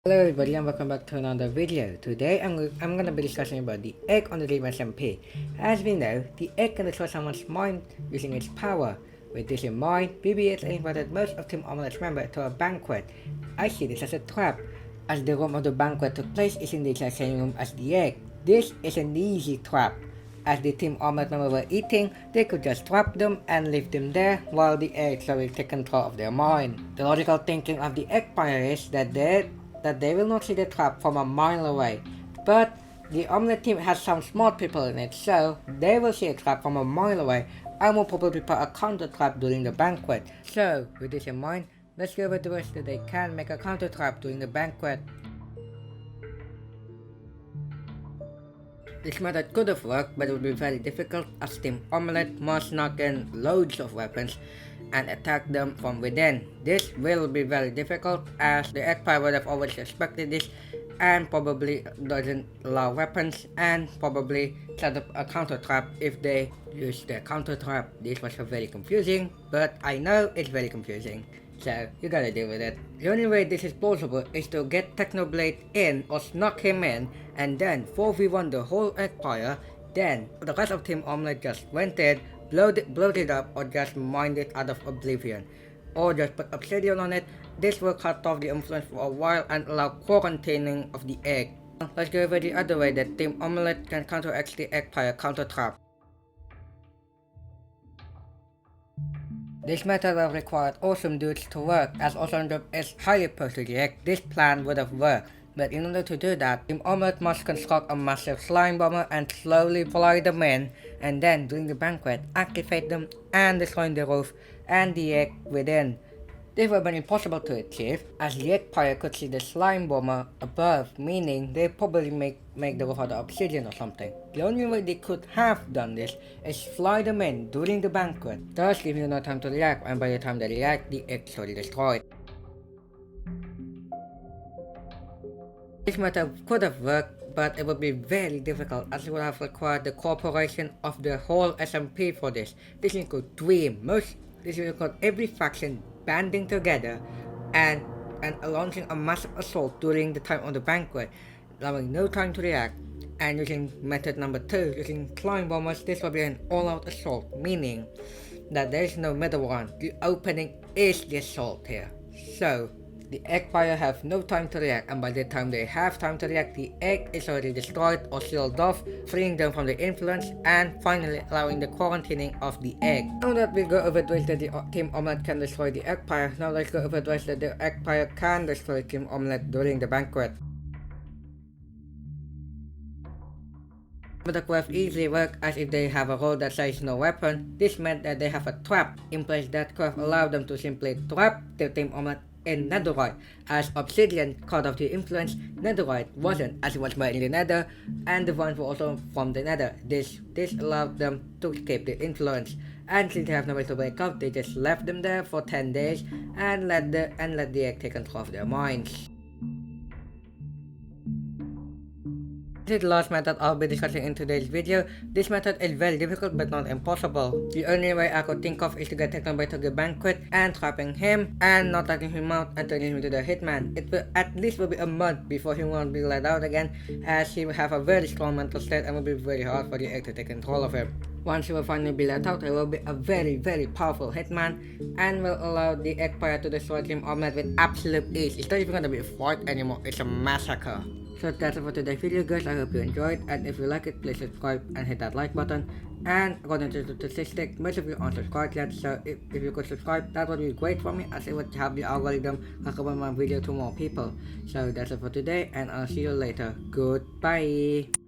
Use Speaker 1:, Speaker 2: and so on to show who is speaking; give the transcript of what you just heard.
Speaker 1: Hello everybody and welcome back to another video. Today I'm gonna be discussing about the egg on the Dream SMP. As we know, the egg can destroy someone's mind using its power. With this in mind, BBS invited most of Team Omelet's members to a banquet. I see this as a trap, as the room of the banquet took place is in the exact same room as the egg. This is an easy trap. As the Team Omelet members were eating, they could just trap them and leave them there while the egg slowly take control of their mind. The logical thinking of the eggpire is that they will not see the trap from a mile away. But the omelet team has some smart people in it, so they will see a trap from a mile away and will probably put a counter trap during the banquet. So, with this in mind, let's go over the ways that they can make a counter trap during the banquet. This method could have worked, but it would be very difficult as Team Omelette must knock in loads of weapons and attack them from within. This will be very difficult as the Eggpire would have always expected this and probably doesn't allow weapons and probably set up a counter trap if they use the counter trap. This was very confusing, but I know it's very confusing. So you gotta deal with it. The only way this is plausible is to get Technoblade in or snuck him in and then 4v1 the whole Eggpire. Then the rest of Team Omelette just went in, blowed it up, or just mined it out of oblivion. Or just put obsidian on it. This will cut off the influence for a while and allow quarantining of the egg. Let's go over the other way that Team Omelette can counteract the Eggpire counter trap. This method will require awesome dudes to work, as awesome dude is highly opposed to the egg. This plan would have worked, but in order to do that, Team Omelette must construct a massive slime bomber and slowly fly them in, and then during the banquet, activate them and destroy the roof and the egg within. This would have been impossible to achieve, as the Eggpire could see the slime bomber above, meaning they probably make the roof out of obsidian or something. The only way they could have done this is fly them in during the banquet, thus giving them no time to react, and by the time they react, the egg is already destroyed. This method could have worked, but it would be very difficult as it would have required the cooperation of the whole SMP for this. This includes this will include every faction banding together and launching a massive assault during the time of the banquet, allowing no time to react. And using method number 2, using slime bombers, this will be an all-out assault, meaning that there is no middle one. The opening is the assault here. So the Eggpire have no time to react, and by the time they have time to react, the egg is already destroyed or sealed off, freeing them from the influence and finally allowing the quarantining of the egg. Now that we go over the ways that the Team Omelette can destroy the Eggpire, now let's go over the ways that the Eggpire can destroy Team Omelette during the banquet. But the craft easily work as if they have a role that says no weapon. This meant that they have a trap in place that craft allowed them to simply trap the Team Omelette in netherite, as obsidian cut off the influence. Netherite wasn't, as it was made in the nether, and the ones were also from the nether. This allowed them to escape the influence, and since they have no way to wake up, they just left them there for 10 days and let the egg take control of their minds. This is the last method I'll be discussing in today's video. This method is very difficult but not impossible. The only way I could think of is to get Technoblade to the banquet and trapping him and not letting him out and turning him into the hitman. It will at least be a month before he won't be let out again, as he will have a very strong mental state and will be very hard for the egg to take control of him. Once he will finally be let out, he will be a very powerful hitman and will allow the Eggpire to destroy Team Omelette with absolute ease. It's not even gonna be a fight anymore, it's a massacre. So that's it for today's video guys, I hope you enjoyed, and if you like it, please subscribe and hit that like button. And according to the statistics, most of you aren't subscribed yet, so if you could subscribe, that would be great for me, as it would help the algorithm recommend my video to more people. So that's it for today, and I'll see you later. Goodbye!